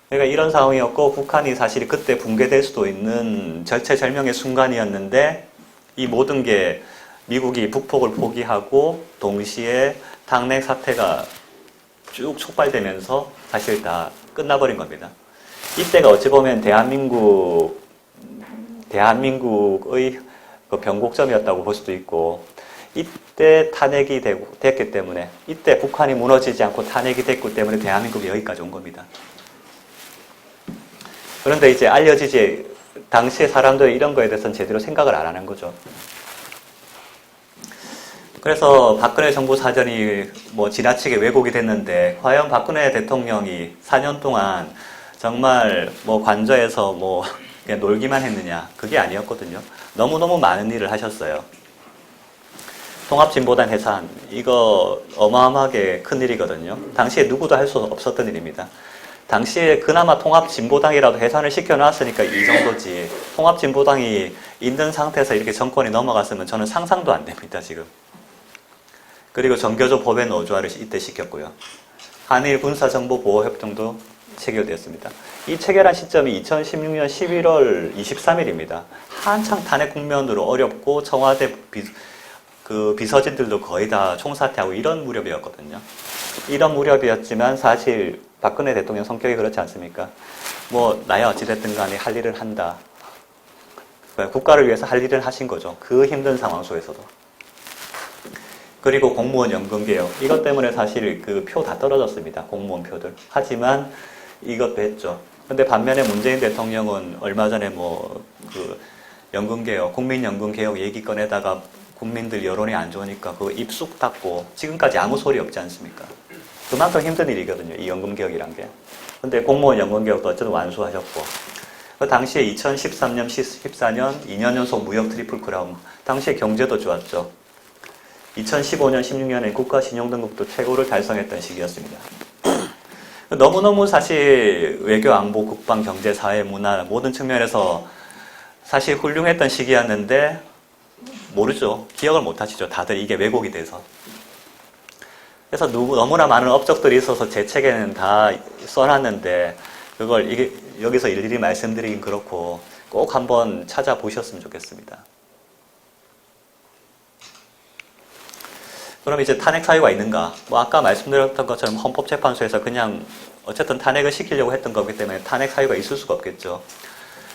그러니까 이런 상황이었고 북한이 사실 그때 붕괴될 수도 있는 절체절명의 순간이었는데 이 모든 게 미국이 북폭을 포기하고 동시에 탄핵 사태가 쭉 촉발되면서 사실 다 끝나버린 겁니다. 이때가 어찌 보면 대한민국의 그 변곡점이었다고 볼 수도 있고, 이때 탄핵이 됐기 때문에, 이때 북한이 무너지지 않고 탄핵이 됐기 때문에 대한민국이 여기까지 온 겁니다. 그런데 이제 알려지지, 당시에 사람들이 이런 거에 대해서는 제대로 생각을 안 하는 거죠. 그래서 박근혜 정부 사전이 뭐 지나치게 왜곡이 됐는데, 과연 박근혜 대통령이 4년 동안 정말 뭐 관저에서 뭐 그냥 놀기만 했느냐? 그게 아니었거든요. 너무너무 많은 일을 하셨어요. 통합진보당 해산, 이거 어마어마하게 큰 일이거든요. 당시에 누구도 할 수 없었던 일입니다. 당시에 그나마 통합진보당이라도 해산을 시켜놨으니까 이 정도지, 통합진보당이 있는 상태에서 이렇게 정권이 넘어갔으면 저는 상상도 안 됩니다, 지금. 그리고 정교조 법의 노조화를 이때 시켰고요. 한일 군사정보보호협정도 체결되었습니다. 이 체결한 시점이 2016년 11월 23일입니다. 한창 탄핵 국면으로 어렵고 청와대 비서진들도 거의 다 총사퇴하고 이런 무렵이었거든요. 이런 무렵이었지만 사실 박근혜 대통령 성격이 그렇지 않습니까? 뭐 나야 어찌됐든 간에 할 일을 한다. 국가를 위해서 할 일을 하신 거죠. 그 힘든 상황 속에서도. 그리고 공무원 연금개혁, 이것 때문에 사실 그 표 다 떨어졌습니다. 공무원 표들. 하지만 이것도 했죠. 근데 반면에 문재인 대통령은 얼마 전에 뭐 그 연금개혁, 국민연금개혁 얘기 꺼내다가 국민들 여론이 안 좋으니까 그거 입쑥 닫고 지금까지 아무 소리 없지 않습니까? 그만큼 힘든 일이거든요, 이 연금개혁이란 게. 근데 공무원 연금개혁도 어쨌든 완수하셨고, 그 당시에 2013년, 14년 2년 연속 무역 트리플 크라운, 당시에 경제도 좋았죠. 2015년, 16년에 국가신용등급도 최고를 달성했던 시기였습니다. 너무너무 사실 외교, 안보, 국방, 경제, 사회, 문화 모든 측면에서 사실 훌륭했던 시기였는데 모르죠. 기억을 못 하시죠. 다들 이게 왜곡이 돼서. 그래서 너무나 많은 업적들이 있어서 제 책에는 다 써놨는데 그걸 여기서 일일이 말씀드리긴 그렇고 꼭 한번 찾아보셨으면 좋겠습니다. 그럼 이제 탄핵 사유가 있는가? 뭐 아까 말씀드렸던 것처럼 헌법재판소에서 그냥 어쨌든 탄핵을 시키려고 했던 거기 때문에 탄핵 사유가 있을 수가 없겠죠.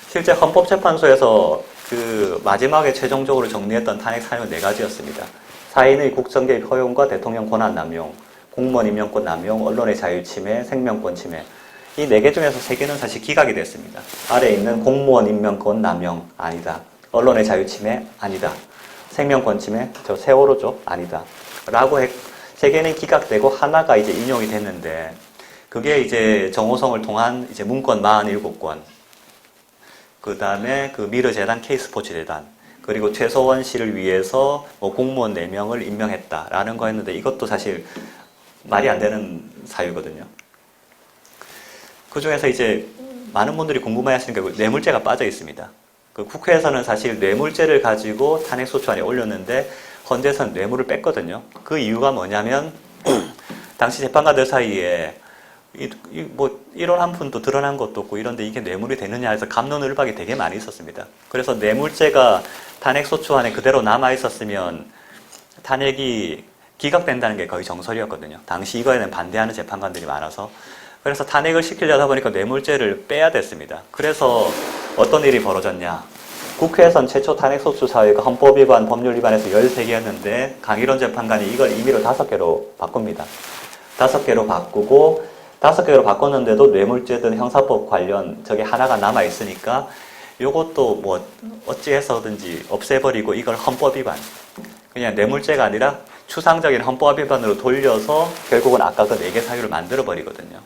실제 헌법재판소에서 그 마지막에 최종적으로 정리했던 탄핵 사유는 4가지였습니다. 사인의 국정개입 허용과 대통령 권한 남용, 공무원 임명권 남용, 언론의 자유 침해, 생명권 침해. 이 4개 중에서 3개는 사실 기각이 됐습니다. 아래에 있는 공무원 임명권 남용 아니다. 언론의 자유 침해 아니다. 생명권 침해 저 세월호죠 아니다. 라고 3개는 기각되고 하나가 이제 인용이 됐는데 그게 이제 정호성을 통한 이제 문건 47건, 그 다음에 그 미르재단 K스포츠재단, 그리고 최소원 씨를 위해서 뭐 공무원 4명을 임명했다라는 거였는데 이것도 사실 말이 안 되는 사유거든요. 그 중에서 이제 많은 분들이 궁금해 하시는 게 뇌물죄가 빠져 있습니다. 그 국회에서는 사실 뇌물죄를 가지고 탄핵소추안에 올렸는데 헌재에서는 뇌물을 뺐거든요. 그 이유가 뭐냐면 당시 재판관들 사이에 뭐 1원 한 푼도 드러난 것도 없고 이런데 이게 뇌물이 되느냐 해서 갑론을박이 되게 많이 있었습니다. 그래서 뇌물죄가 탄핵소추안에 그대로 남아 있었으면 탄핵이 기각된다는 게 거의 정설이었거든요. 당시 이거에는 반대하는 재판관들이 많아서. 그래서 탄핵을 시키려다 보니까 뇌물죄를 빼야 됐습니다. 그래서 어떤 일이 벌어졌냐. 국회에선 최초 탄핵소추 사유가 헌법위반, 법률위반에서 13개였는데 강일원 재판관이 이걸 임의로 5개로 바꿉니다. 5개로 바꾸고 5개로 바꿨는데도 뇌물죄든 형사법 관련 저게 하나가 남아있으니까 요것도 뭐 어찌해서든지 없애버리고 이걸 헌법위반, 그냥 뇌물죄가 아니라 추상적인 헌법위반으로 돌려서 결국은 아까 그 4개 사유를 만들어버리거든요.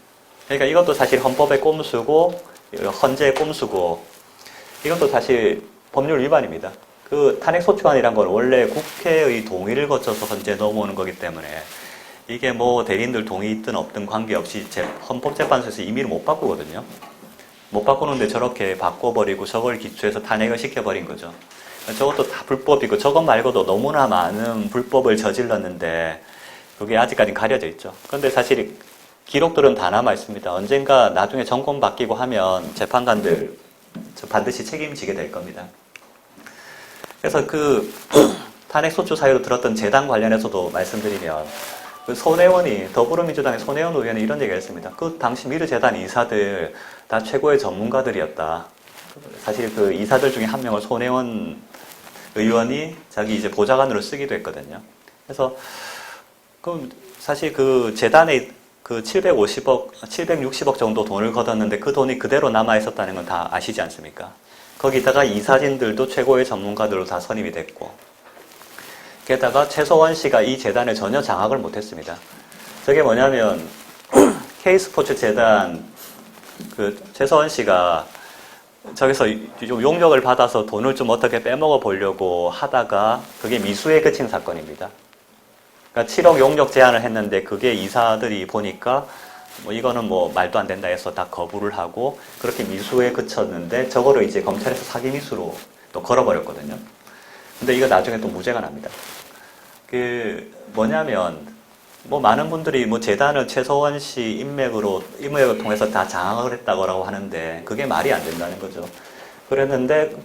그러니까 이것도 사실 헌법의 꼼수고 헌재의 꼼수고 이것도 사실 법률 위반입니다. 그 탄핵소추안이란 건 원래 국회의 동의를 거쳐서 헌재에 넘어오는 거기 때문에 이게 뭐 대리인들 동의 있든 없든 관계없이 헌법재판소에서 임의를 못 바꾸거든요. 못 바꾸는데 저렇게 바꿔버리고 저걸 기초해서 탄핵을 시켜버린 거죠. 저것도 다 불법이고 저것 말고도 너무나 많은 불법을 저질렀는데 그게 아직까지 가려져 있죠. 그런데 사실 기록들은 다 남아 있습니다. 언젠가 나중에 정권 바뀌고 하면 재판관들 반드시 책임지게 될 겁니다. 그래서 그 탄핵소추 사유로 들었던 재단 관련해서도 말씀드리면 그 손혜원이 더불어민주당의 손혜원 의원이 이런 얘기를 했습니다. 그 당시 미르재단 이사들 다 최고의 전문가들이었다. 사실 그 이사들 중에 한 명을 손혜원 의원이 자기 이제 보좌관으로 쓰기도 했거든요. 그래서 그 사실 그 재단에 그 760억 정도 돈을 걷었는데 그 돈이 그대로 남아 있었다는 건 다 아시지 않습니까? 거기다가 이사진들도 최고의 전문가들로 다 선임이 됐고, 게다가 최서원 씨가 이 재단에 전혀 장악을 못했습니다. 저게 뭐냐면 K스포츠 재단 그 최서원 씨가 저기서 좀 용역을 받아서 돈을 좀 어떻게 빼먹어 보려고 하다가 그게 미수에 그친 사건입니다. 그러니까 7억 용역 제안을 했는데 그게 이사들이 보니까 뭐 이거는 뭐 말도 안 된다 해서 다 거부를 하고 그렇게 미수에 그쳤는데 저거를 이제 검찰에서 사기 미수로 또 걸어버렸거든요. 근데 이거 나중에 또 무죄가 납니다. 그 뭐냐면 뭐 많은 분들이 뭐 재단을 최서원 씨 인맥을 통해서 다 장악을 했다고 하는데 그게 말이 안 된다는 거죠.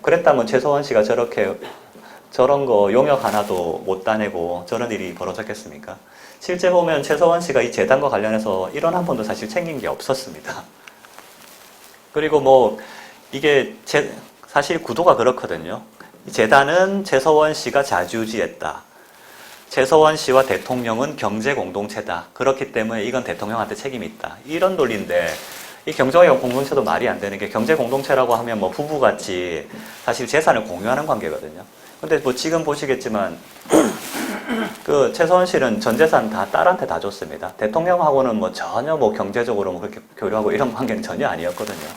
그랬다면 최서원 씨가 저런 거 용역 하나도 못 따내고 저런 일이 벌어졌겠습니까? 실제 보면 최서원 씨가 이 재단과 관련해서 1원 한 번도 사실 챙긴 게 없었습니다. 그리고 뭐 이게 사실 구도가 그렇거든요. 이 재단은 최서원 씨가 자주지했다. 최서원 씨와 대통령은 경제 공동체다. 그렇기 때문에 이건 대통령한테 책임이 있다. 이런 논리인데 이 경제 공동체도 말이 안 되는 게 경제 공동체라고 하면 뭐 부부같이 사실 재산을 공유하는 관계거든요. 근데 뭐 지금 보시겠지만 그 최서원 씨는 전 재산 다 딸한테 다 줬습니다. 대통령하고는 뭐 전혀 뭐 경제적으로 뭐 그렇게 교류하고 이런 관계는 전혀 아니었거든요.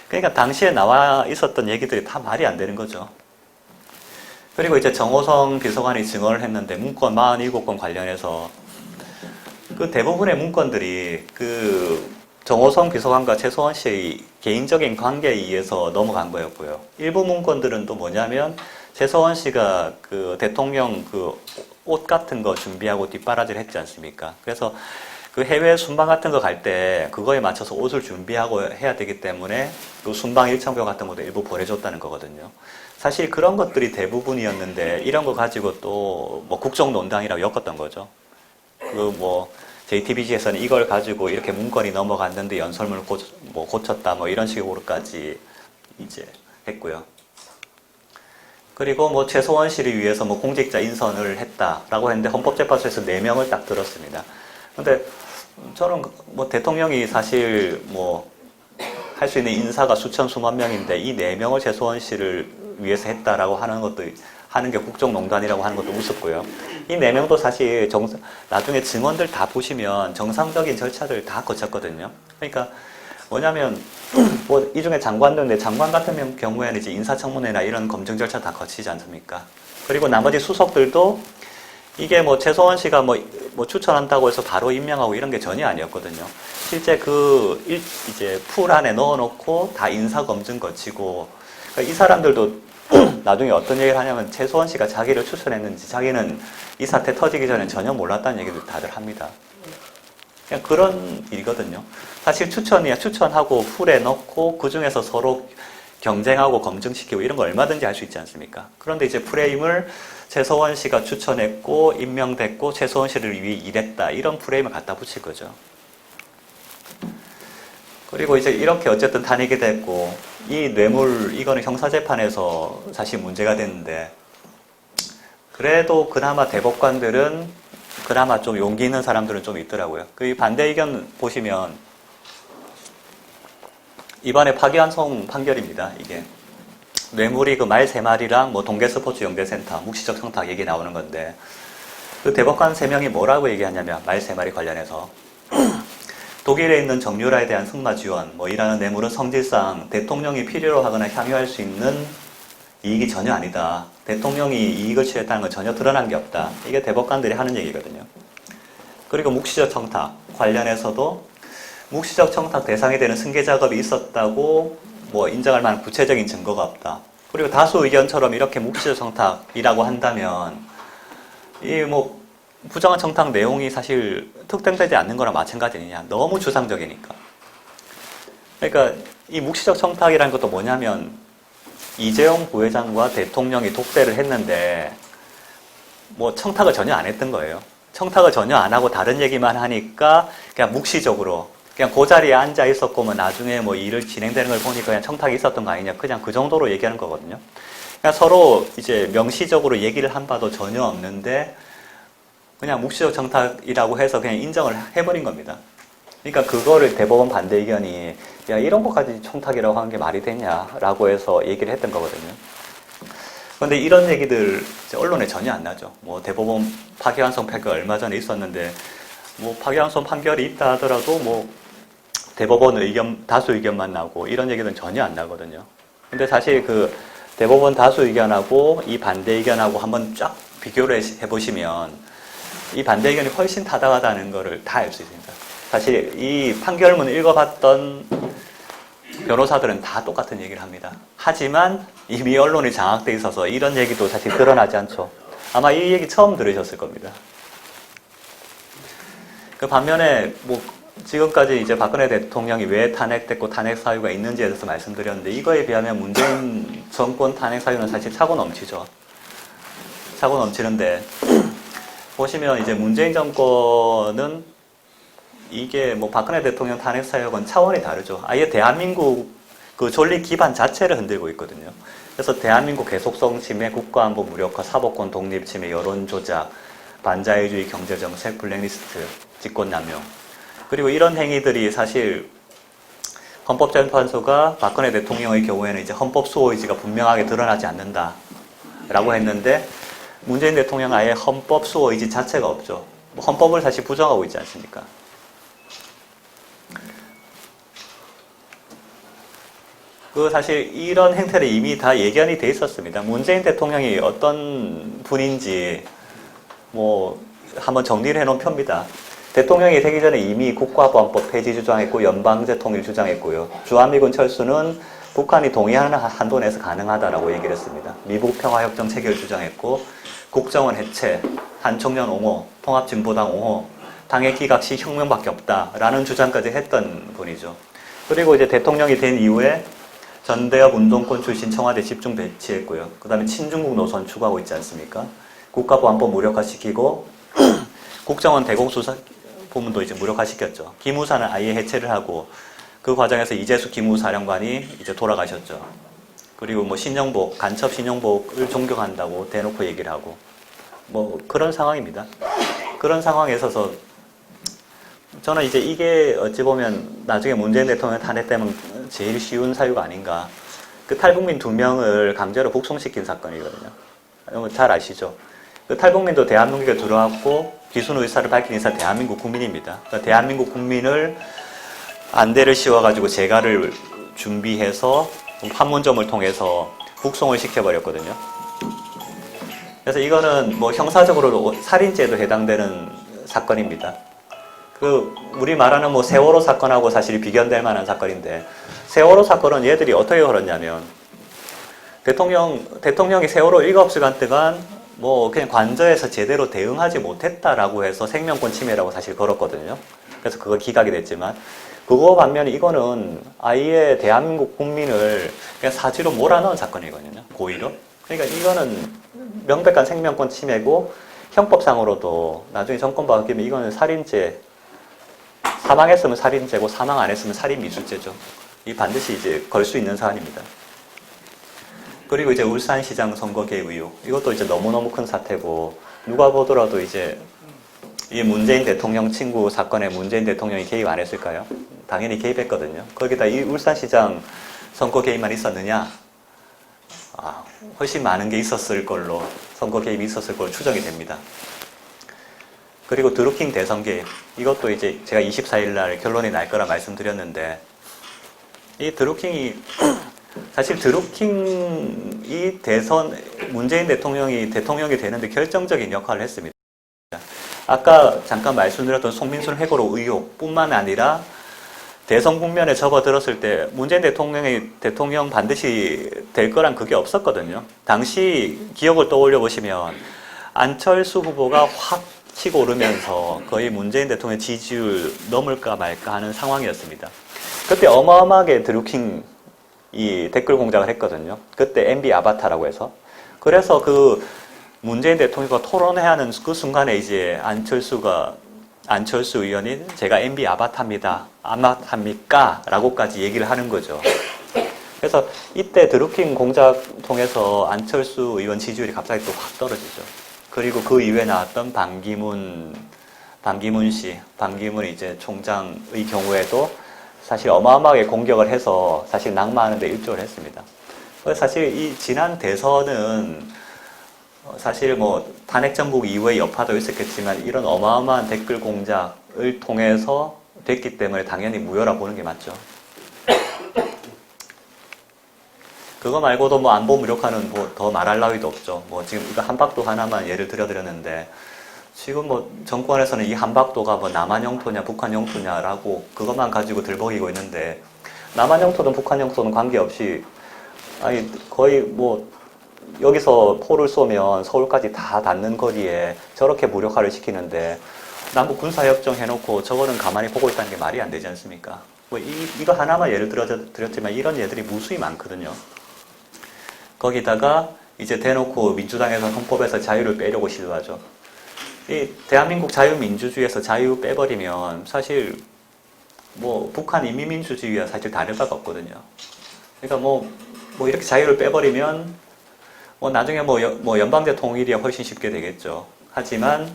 그러니까 당시에 나와 있었던 얘기들이 다 말이 안 되는 거죠. 그리고 이제 정호성 비서관이 증언을 했는데 문건 47건 관련해서 그 대부분의 문건들이 그 정호성 비서관과 최서원 씨의 개인적인 관계에 의해서 넘어간 거였고요. 일부 문건들은 또 뭐냐면 최서원 씨가 그 대통령 그 옷 같은 거 준비하고 뒷바라지를 했지 않습니까? 그래서 그 해외 순방 같은 거 갈 때 그거에 맞춰서 옷을 준비하고 해야 되기 때문에 그 순방 일정표 같은 것도 일부 보내줬다는 거거든요. 사실 그런 것들이 대부분이었는데 이런 거 가지고 또 뭐 국정농단이라고 엮었던 거죠. 그 뭐 JTBC에서는 이걸 가지고 이렇게 문건이 넘어갔는데 연설문을 고쳤다 뭐 이런 식으로까지 이제 했고요. 그리고 뭐 최서원 씨를 위해서 뭐 공직자 인선을 했다라고 했는데 헌법재판소에서 4명을 딱 들었습니다. 근데 저는 뭐 대통령이 사실 뭐 할 수 있는 인사가 수천 수만 명인데 이 4명을 최서원 씨를 위해서 했다라고 하는 게 국정농단이라고 하는 것도 우습고요. 이 4명도 사실 나중에 증언들 다 보시면 정상적인 절차들 다 거쳤거든요. 그러니까 뭐냐면 뭐 이 중에 장관들인데 장관 같은 경우에는 이제 인사청문회나 이런 검증 절차 다 거치지 않습니까? 그리고 나머지 수석들도 이게 뭐 최서원 씨가 뭐 추천한다고 해서 바로 임명하고 이런 게 전혀 아니었거든요. 실제 이제 풀 안에 넣어놓고 다 인사 검증 거치고 그러니까 이 사람들도 나중에 어떤 얘기를 하냐면 최서원 씨가 자기를 추천했는지 자기는 이 사태 터지기 전에 전혀 몰랐다는 얘기도 다들 합니다. 그냥 그런 일이거든요. 사실 추천하고 풀에 넣고 그 중에서 서로 경쟁하고 검증시키고 이런 거 얼마든지 할 수 있지 않습니까? 그런데 이제 프레임을 최서원 씨가 추천했고 임명됐고 최서원 씨를 위해 일했다 이런 프레임을 갖다 붙일 거죠. 그리고 이제 이렇게 어쨌든 탄핵이 됐고 이 뇌물 이거는 형사재판에서 사실 문제가 됐는데 그래도 그나마 대법관들은 그나마 좀 용기 있는 사람들은 좀 있더라고요. 그 반대 의견 보시면 이번에 파기환송 판결입니다. 이게 뇌물이 그 말 3마리랑 뭐 동계스포츠 영재센터 묵시적 청탁 얘기 나오는 건데 그 대법관 3명이 뭐라고 얘기하냐면 말 3마리 관련해서 독일에 있는 정유라에 대한 승마 지원 뭐 이라는 뇌물은 성질상 대통령이 필요로 하거나 향유할 수 있는 이익이 전혀 아니다. 대통령이 이익을 취했다는 건 전혀 드러난 게 없다. 이게 대법관들이 하는 얘기거든요. 그리고 묵시적 청탁 관련해서도 묵시적 청탁 대상이 되는 승계 작업이 있었다고 뭐 인정할 만한 구체적인 증거가 없다. 그리고 다수 의견처럼 이렇게 묵시적 청탁이라고 한다면 이 뭐 부정한 청탁 내용이 사실 특정되지 않는 거랑 마찬가지 아니냐. 너무 추상적이니까. 그러니까 이 묵시적 청탁이라는 것도 뭐냐면 이재용 부회장과 대통령이 독대를 했는데 뭐 청탁을 전혀 안 했던 거예요. 청탁을 전혀 안 하고 다른 얘기만 하니까 그냥 묵시적으로 그냥 그 자리에 앉아 있었고 뭐 나중에 뭐 일을 진행되는 걸 보니까 그냥 청탁이 있었던 거 아니냐 그냥 그 정도로 얘기하는 거거든요. 그냥 서로 이제 명시적으로 얘기를 한 바도 전혀 없는데 그냥 묵시적 청탁이라고 해서 그냥 인정을 해버린 겁니다. 그러니까 그거를 대법원 반대 의견이 야 이런 것까지 청탁이라고 하는 게 말이 되냐라고 해서 얘기를 했던 거거든요. 그런데 이런 얘기들 언론에 전혀 안 나죠. 뭐 대법원 파기환송 판결 얼마 전에 있었는데 뭐 파기환송 판결이 있다 하더라도 뭐 대법원 의견 다수 의견만 나고 이런 얘기는 전혀 안 나거든요. 근데 사실 그 대법원 다수 의견하고 이 반대 의견하고 한번 쫙 비교를 해보시면 이 반대 의견이 훨씬 타당하다는 거를 다 알 수 있습니다. 사실 이 판결문을 읽어봤던 변호사들은 다 똑같은 얘기를 합니다. 하지만 이미 언론이 장악돼 있어서 이런 얘기도 사실 드러나지 않죠. 아마 이 얘기 처음 들으셨을 겁니다. 그 반면에 뭐 지금까지 이제 박근혜 대통령이 왜 탄핵됐고 탄핵 사유가 있는지에 대해서 말씀드렸는데 이거에 비하면 문재인 정권 탄핵 사유는 사실 차고 넘치죠. 차고 넘치는데 보시면 이제 문재인 정권은 이게 뭐 박근혜 대통령 탄핵 사유와는 차원이 다르죠. 아예 대한민국 그 존립 기반 자체를 흔들고 있거든요. 그래서 대한민국 계속성 침해, 국가안보 무력화, 사법권 독립 침해, 여론 조작, 반자유주의 경제정책, 블랙리스트, 직권남용. 그리고 이런 행위들이 사실 헌법재판소가 박근혜 대통령의 경우에는 이제 헌법 수호 의지가 분명하게 드러나지 않는다라고 했는데 문재인 대통령은 아예 헌법 수호 의지 자체가 없죠. 헌법을 사실 부정하고 있지 않습니까? 그 사실 이런 행태를 이미 다 예견이 돼 있었습니다. 문재인 대통령이 어떤 분인지 뭐 한번 정리를 해놓은 표입니다. 대통령이 되기 전에 이미 국가보안법 폐지 주장했고 연방제 통일 주장했고요. 주한미군 철수는 북한이 동의하는 한도 내에서 가능하다라고 얘기를 했습니다. 미북 평화협정 체결 주장했고 국정원 해체, 한총련 옹호, 통합진보당 옹호, 당의 기각 시 혁명밖에 없다라는 주장까지 했던 분이죠. 그리고 이제 대통령이 된 이후에 전대협 운동권 출신 청와대 집중 배치했고요. 그 다음에 친중국 노선 추구하고 있지 않습니까? 국가보안법 무력화시키고 국정원 대공수사 부문도 이제 무력화시켰죠. 기무사는 아예 해체를 하고 그 과정에서 이재수 기무사령관이 이제 돌아가셨죠. 그리고 뭐 신영복, 간첩 신영복을 존경한다고 대놓고 얘기를 하고 뭐 그런 상황입니다. 그런 상황에 있어서 저는 이제 이게 어찌 보면 나중에 문재인 대통령 탄핵되면 제일 쉬운 사유가 아닌가. 그 탈북민 2명을 강제로 북송시킨 사건이거든요. 잘 아시죠? 그 탈북민도 대한민국에 들어왔고 귀순 의사를 밝힌 인사 대한민국 국민입니다. 그러니까 대한민국 국민을 안대를 씌워가지고 재가를 준비해서 판문점을 통해서 북송을 시켜버렸거든요. 그래서 이거는 뭐 형사적으로 살인죄도 해당되는 사건입니다. 그 우리 말하는 뭐 세월호 사건하고 사실 비견될 만한 사건인데 세월호 사건은 얘들이 어떻게 걸었냐면 대통령이 세월호 7시간 동안 뭐 그냥 관저에서 제대로 대응하지 못했다라고 해서 생명권 침해라고 사실 걸었거든요. 그래서 그거 기각이 됐지만 그거 반면에 이거는 아예 대한민국 국민을 그냥 사지로 몰아넣은 사건이거든요. 고의로. 그러니까 이거는 명백한 생명권 침해고 형법상으로도 나중에 정권 바뀌면 이거는 살인죄 사망했으면 살인죄고 사망 안 했으면 살인미수죄죠. 이 반드시 이제 걸 수 있는 사안입니다. 그리고 이제 울산시장 선거 개입 의혹. 이것도 이제 너무너무 큰 사태고 누가 보더라도 이제 이 문재인 대통령 친구 사건에 문재인 대통령이 개입 안 했을까요? 당연히 개입했거든요. 거기다 이 울산시장 선거 개입만 있었느냐? 훨씬 많은 게 있었을 걸로 선거 개입이 있었을 걸로 추정이 됩니다. 그리고 드루킹 대선 개입. 이것도 이제 제가 24일 날 결론이 날 거라 말씀드렸는데 이 드루킹이 사실 드루킹이 문재인 대통령이 되는데 결정적인 역할을 했습니다. 아까 잠깐 말씀드렸던 송민순 회고록 의혹뿐만 아니라 대선 국면에 접어들었을 때 문재인 대통령 반드시 될 거란 그게 없었거든요. 당시 기억을 떠올려 보시면 안철수 후보가 확 치고 오르면서 거의 문재인 대통령 지지율 넘을까 말까 하는 상황이었습니다. 그때 어마어마하게 드루킹 이 댓글 공작을 했거든요. 그때 MB 아바타라고 해서. 그래서 그 문재인 대통령과 토론해야 하는 그 순간에 이제 안철수 의원인 제가 MB 아바타입니까? 라고까지 얘기를 하는 거죠. 그래서 이때 드루킹 공작 통해서 안철수 의원 지지율이 갑자기 또 확 떨어지죠. 그리고 그 이후에 나왔던 반기문 이제 총장의 경우에도 사실 어마어마하게 공격을 해서 사실 낙마하는데 일조를 했습니다. 그래서 사실 이 지난 대선은 사실 뭐 탄핵 정국 이후의 여파도 있었겠지만 이런 어마어마한 댓글 공작을 통해서 됐기 때문에 당연히 무효라 보는 게 맞죠. 그거 말고도 뭐 안보 무력화는 뭐 더 말할 나위도 없죠. 뭐 지금 이거 한박도 하나만 예를 들어드렸는데 지금 뭐 정권에서는 이 한박도가 뭐 남한 영토냐 북한 영토냐라고 그것만 가지고 들먹이고 있는데 남한 영토든 북한 영토든 관계없이 아니 거의 뭐 여기서 포를 쏘면 서울까지 다 닿는 거리에 저렇게 무력화를 시키는데 남북 군사협정 해놓고 저거는 가만히 보고 있다는 게 말이 안 되지 않습니까? 뭐 이거 하나만 예를 들었지만 이런 예들이 무수히 많거든요. 거기다가 이제 대놓고 민주당에서 헌법에서 자유를 빼려고 시도하죠. 이 대한민국 자유민주주의에서 자유 빼버리면 사실 뭐 북한 인민민주주의와 사실 다를 바가 없거든요. 그러니까 뭐 이렇게 자유를 빼버리면 뭐 나중에 뭐 연방제 통일이 훨씬 쉽게 되겠죠. 하지만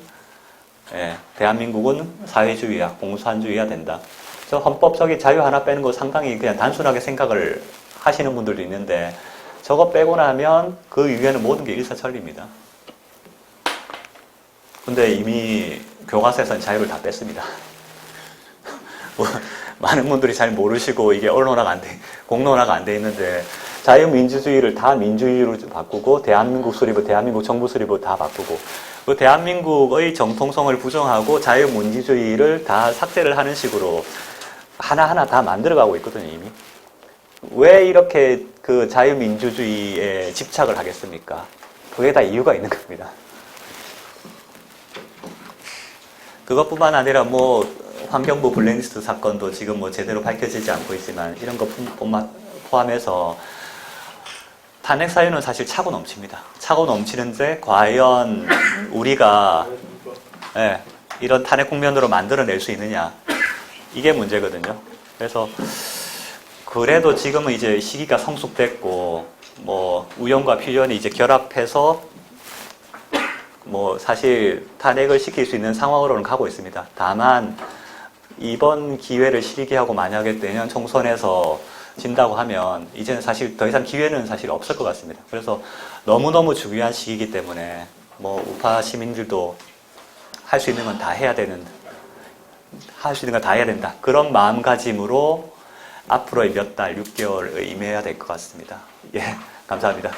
대한민국은 사회주의야, 공산주의야 된다. 저 헌법적인 자유 하나 빼는 거 상당히 그냥 단순하게 생각을 하시는 분들도 있는데 저거 빼고 나면 그 이후에는 모든 게 일사천리입니다. 근데 이미 교과서에서는 자유를 다 뺐습니다. 뭐 많은 분들이 잘 모르시고 이게 공론화가 안 돼 있는데 자유민주주의를 다 민주주의로 바꾸고 대한민국 수립을 대한민국 정부 수립을 다 바꾸고 그 대한민국의 정통성을 부정하고 자유민주주의를 다 삭제를 하는 식으로 하나하나 다 만들어가고 있거든요, 이미. 왜 이렇게 그 자유민주주의에 집착을 하겠습니까? 그게 다 이유가 있는 겁니다. 그것뿐만 아니라 뭐 환경부 블랙리스트 사건도 지금 뭐 제대로 밝혀지지 않고 있지만 이런 것 포함해서 탄핵 사유는 사실 차고 넘칩니다. 차고 넘치는데 과연 우리가 이런 탄핵 국면으로 만들어낼 수 있느냐 이게 문제거든요. 그래서 그래도 지금은 이제 시기가 성숙됐고 뭐 우연과 필연이 이제 결합해서 뭐 사실 탄핵을 시킬 수 있는 상황으로는 가고 있습니다. 다만 이번 기회를 실기하고 만약에 내년 총선에서 진다고 하면 이제는 사실 더 이상 기회는 사실 없을 것 같습니다. 그래서 너무너무 중요한 시기이기 때문에 뭐 우파 시민들도 할 수 있는 건 다 해야 된다. 그런 마음가짐으로 앞으로의 몇 달, 6개월을 임해야 될 것 같습니다. 예, 감사합니다.